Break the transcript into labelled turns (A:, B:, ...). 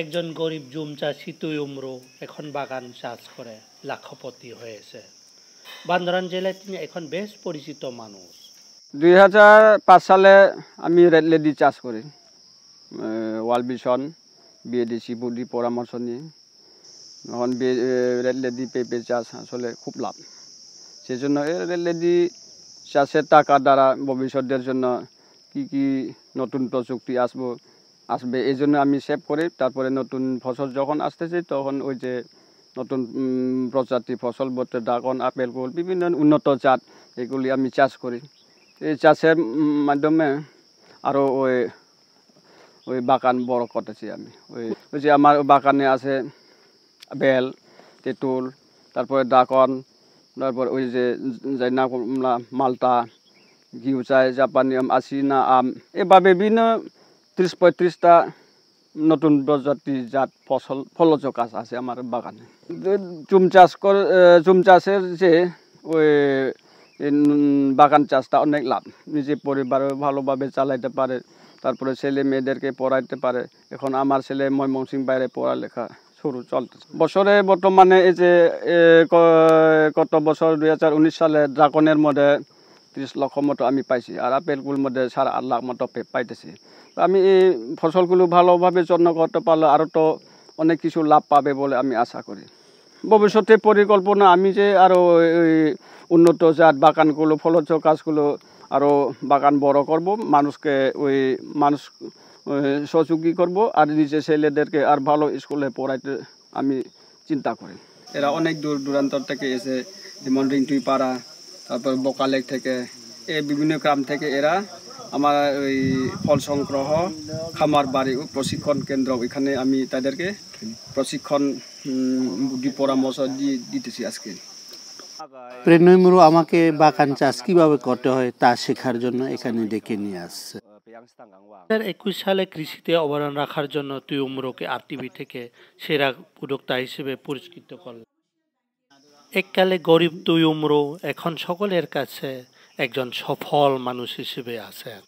A: একজন গরিব জুম চাষি তুইমরু এখন বাগান চাষ করে লাখপতি হয়েছে। বান্দরবান জেলায় তিনি এখন বেশ পরিচিত মানুষ।
B: 2005 সালে আমি রেড লেডি চাষ করি, ওয়ার্ল্ড ভিশন বিএডিসি বুদ্ধি পরামর্শ নিয়ে। এখন রেড লেডি পেঁপে চাষ আসলে খুব লাভ, সেই জন্য রেড লেডি চাষের টাকা দ্বারা ভবিষ্যতের জন্য কি কি নতুন প্রযুক্তি আসবে এই জন্য আমি সেভ করি। তারপরে নতুন ফসল যখন আসতেছে তখন ওই যে নতুন প্রজাতি ফসল বলতে ড্রাগন, আপেল, কুল, বিভিন্ন উন্নত জাত এগুলি আমি চাষ করি। এই চাষের মাধ্যমে আরও ওই বাগান বড় করতেছি আমি। ওই যে আমার বাগানে আছে বেল, তেঁতুল, তারপরে ড্রাগন, তারপর ওই যে না মালটা, ঘিউচাই, জাপানি আম, আসিনা আম, এভাবে বিভিন্ন 30-35টা নতুন প্রজাতির জাত ফলজ গাছ আছে আমার বাগানে। চুম চাষের যে ওই বাগান চাষটা অনেক লাভ, নিজে পরিবারও ভালোভাবে চালাইতে পারে, তারপরে ছেলে মেয়েদেরকে পড়াইতে পারে। এখন আমার ছেলে ময়মনসিংহ বাইরে পড়ালেখা শুরু চলতেছে। বছরে বর্তমানে এই যে কত বছর 2019 সালে ড্রাগনের মধ্যে 30 লক্ষ মতো আমি পাইছি, আর আপেল কুল মধ্যে 8.5 লাখ মতো পাইতেছি। আমি এই ফসলগুলো ভালোভাবে যত্ন করতে পারলে আরও তো অনেক কিছু লাভ পাবে বলে আমি আশা করি। ভবিষ্যতে পরিকল্পনা আমি যে আরও উন্নত জাত বাগানগুলো, ফলজ গাছগুলো আরও বাগান বড় করব, মানুষ সহযোগী করব, আর নিজে ছেলেদেরকে আর ভালো স্কুলে পড়াইতে আমি চিন্তা করি। এরা অনেক দূর দূরান্তর থেকে এসে, যেমন রিংটুইপাড়া, তারপর বোকালেক থেকে, এই বিভিন্ন গ্রাম থেকে এরা আমার ওই ফল সংগ্রহ খামার বাড়ি প্রশিক্ষণ কেন্দ্র, এখানে আমি তাদেরকে প্রশিক্ষণ বুদ্ধি পরামর্শ দিতেছি আজকে।
A: প্রেনয়মরু আমাকে বাগান চাষ কিভাবে করতে হয় তা শেখার জন্য এখানে ডেকে নিয়ে আসছে। 2021 সালে কৃষিতে অবদান রাখার জন্য তুইমরুকে আরটিভি থেকে সেরা উদ্যোক্তা হিসেবে পুরস্কৃত করলেন। এককালে গরিব তুইমরু এখন সকলের কাছে একজন সফল মানুষ হিসেবে আছেন।